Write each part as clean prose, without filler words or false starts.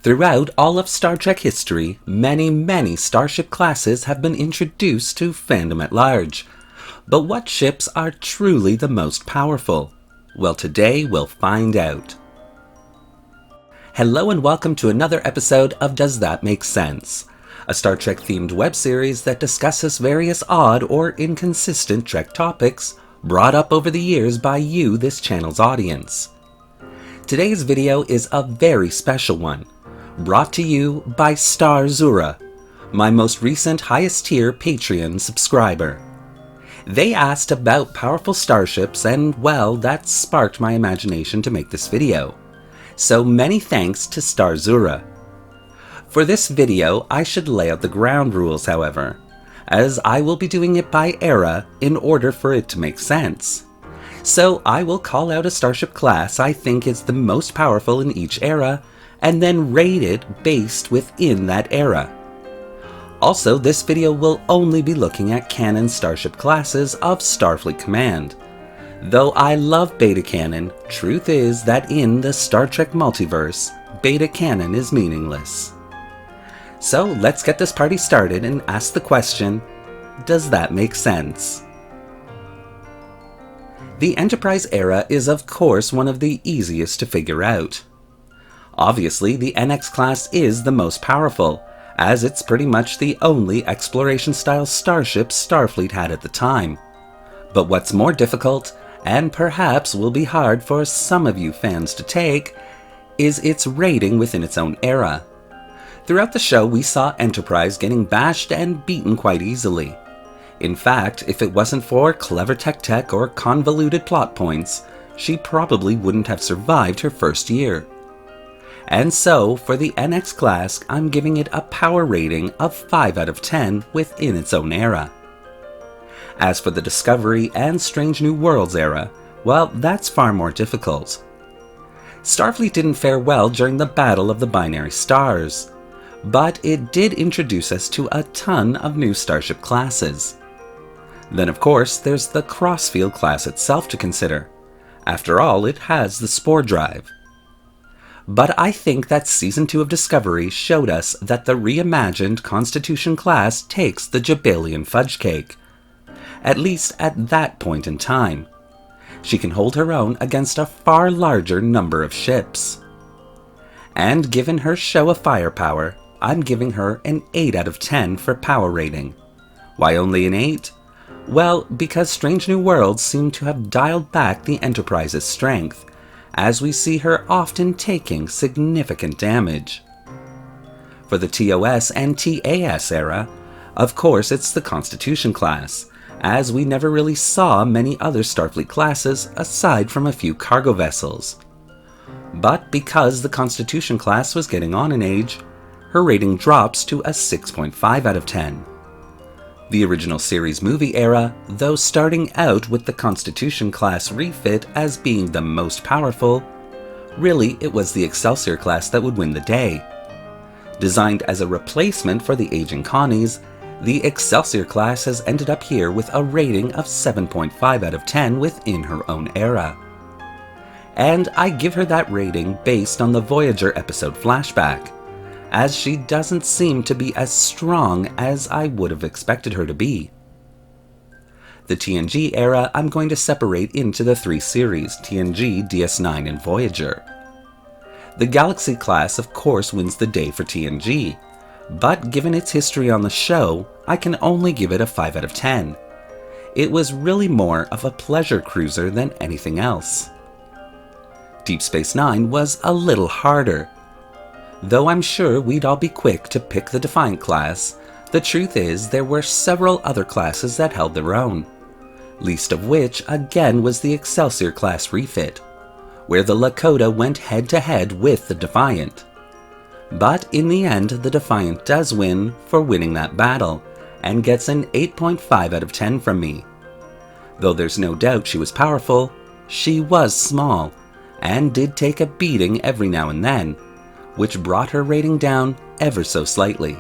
Throughout all of Star Trek history, many Starship classes have been introduced to fandom at large. But what ships are truly the most powerful? Well, today we'll find out. Hello and welcome to another episode of Does That Make Sense? A Star Trek themed web series that discusses various odd or inconsistent Trek topics brought up over the years by you, this channel's audience. Today's video is a very special one, brought to you by Starzura, my most recent highest tier Patreon subscriber. They asked about powerful starships and, well, that sparked my imagination to make this video. So many thanks to Starzura. For this video, I should lay out the ground rules, however, as I will be doing it by era in order for it to make sense. So I will call out a starship class I think is the most powerful in each era, and then rate it based within that era. Also, this video will only be looking at canon starship classes of Starfleet Command. Though I love beta canon, truth is that in the Star Trek multiverse, beta canon is meaningless. So let's get this party started and ask the question, does that make sense? The Enterprise era is of course one of the easiest to figure out. Obviously, the NX class is the most powerful, as it's pretty much the only exploration-style starship Starfleet had at the time. But what's more difficult, and perhaps will be hard for some of you fans to take, is its rating within its own era. Throughout the show, we saw Enterprise getting bashed and beaten quite easily. In fact, if it wasn't for clever tech or convoluted plot points, she probably wouldn't have survived her first year. And so, for the NX class, I'm giving it a power rating of 5 out of 10 within its own era. As for the Discovery and Strange New Worlds era, well, that's far more difficult. Starfleet didn't fare well during the Battle of the Binary Stars, but it did introduce us to a ton of new starship classes. Then of course, there's the Crossfield class itself to consider. After all, it has the Spore Drive. But I think that Season 2 of Discovery showed us that the reimagined Constitution class takes the Jabalian fudge cake. At least at that point in time. She can hold her own against a far larger number of ships. And given her show of firepower, I'm giving her an 8 out of 10 for power rating. Why only an 8? Well, because Strange New Worlds seem to have dialed back the Enterprise's strength, as we see her often taking significant damage. For the TOS and TAS era, of course it's the Constitution class, as we never really saw many other Starfleet classes aside from a few cargo vessels. But because the Constitution class was getting on in age, her rating drops to a 6.5 out of 10. The original series movie era, though starting out with the Constitution class refit as being the most powerful, really it was the Excelsior class that would win the day. Designed as a replacement for the aging Connies, the Excelsior class has ended up here with a rating of 7.5 out of 10 within her own era. And I give her that rating based on the Voyager episode Flashback, as she doesn't seem to be as strong as I would have expected her to be. The TNG era I'm going to separate into the 3 series, TNG, DS9, and Voyager. The Galaxy class of course wins the day for TNG, but given its history on the show, I can only give it a 5 out of 10. It was really more of a pleasure cruiser than anything else. Deep Space Nine was a little harder. Though I'm sure we'd all be quick to pick the Defiant class, the truth is there were several other classes that held their own. Least of which again was the Excelsior class refit, where the Lakota went head to head with the Defiant. But in the end, the Defiant does win for winning that battle, and gets an 8.5 out of 10 from me. Though there's no doubt she was powerful, she was small, and did take a beating every now and then, which brought her rating down ever so slightly.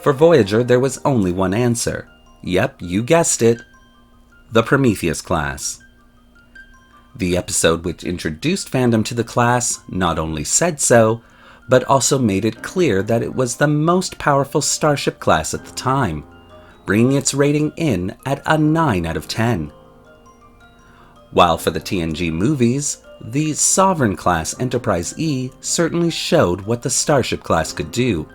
For Voyager, there was only one answer. Yep, you guessed it. The Prometheus class. The episode which introduced fandom to the class not only said so, but also made it clear that it was the most powerful Starship class at the time, bringing its rating in at a 9 out of 10. While for the TNG movies, the Sovereign class Enterprise E certainly showed what the Starship class could do.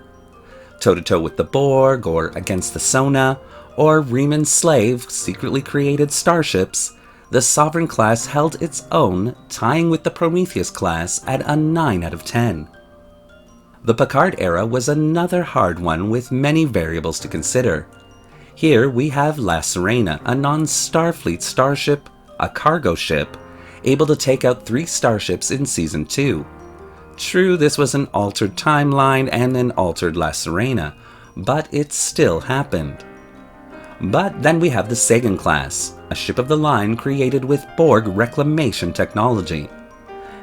Toe-to-toe with the Borg, or against the Sona, or Riemann Slave secretly created starships, the Sovereign class held its own, tying with the Prometheus class at a 9 out of 10. The Picard era was another hard one with many variables to consider. Here we have La Sirena, a non-Starfleet starship, a cargo ship, able to take out 3 starships in Season 2. True, this was an altered timeline and an altered La Sirena, but it still happened. But then we have the Sagan class, a ship of the line created with Borg reclamation technology,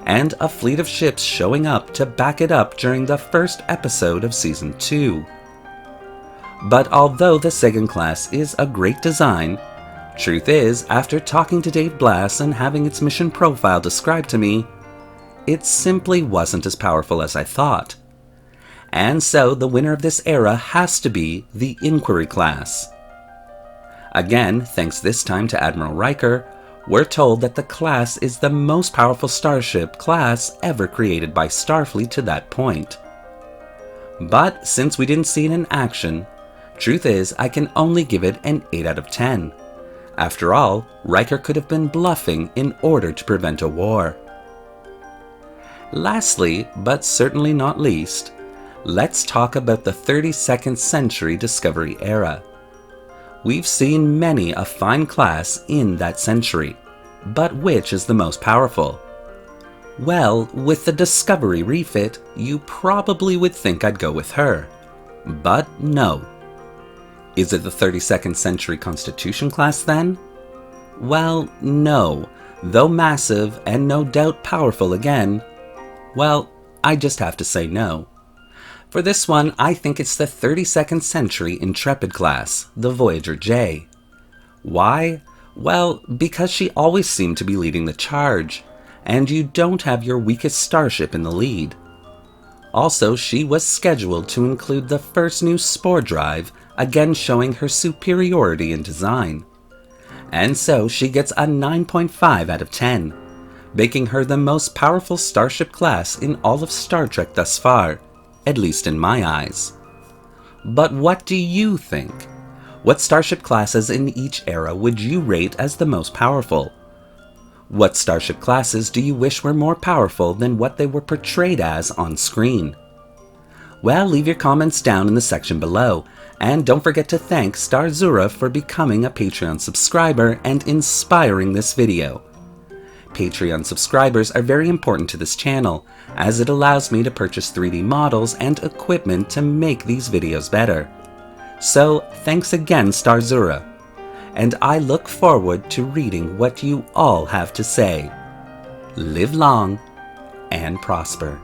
and a fleet of ships showing up to back it up during the first episode of Season 2. But although the Sagan class is a great design, truth is, after talking to Dave Blass and having its mission profile described to me, it simply wasn't as powerful as I thought. And so the winner of this era has to be the Inquiry class. Again, thanks this time to Admiral Riker, we're told that the class is the most powerful starship class ever created by Starfleet to that point. But since we didn't see it in action, truth is I can only give it an 8 out of 10. After all, Riker could have been bluffing in order to prevent a war. Lastly, but certainly not least, let's talk about the 32nd century Discovery era. We've seen many a fine class in that century, but which is the most powerful? Well, with the Discovery refit, you probably would think I'd go with her. But no. Is it the 32nd century Constitution class then? Well, no. Though massive and no doubt powerful again, well, I just have to say no. For this one, I think it's the 32nd century Intrepid class, the Voyager J. Why? Well, because she always seemed to be leading the charge, and you don't have your weakest starship in the lead. Also, she was scheduled to include the first new spore drive, again showing her superiority in design. And so she gets a 9.5 out of 10, making her the most powerful starship class in all of Star Trek thus far, at least in my eyes. But what do you think? What starship classes in each era would you rate as the most powerful? What starship classes do you wish were more powerful than what they were portrayed as on screen? Well, leave your comments down in the section below, and don't forget to thank Starzura for becoming a Patreon subscriber and inspiring this video. Patreon subscribers are very important to this channel, as it allows me to purchase 3D models and equipment to make these videos better. So, thanks again, Starzura, and I look forward to reading what you all have to say. Live long and prosper.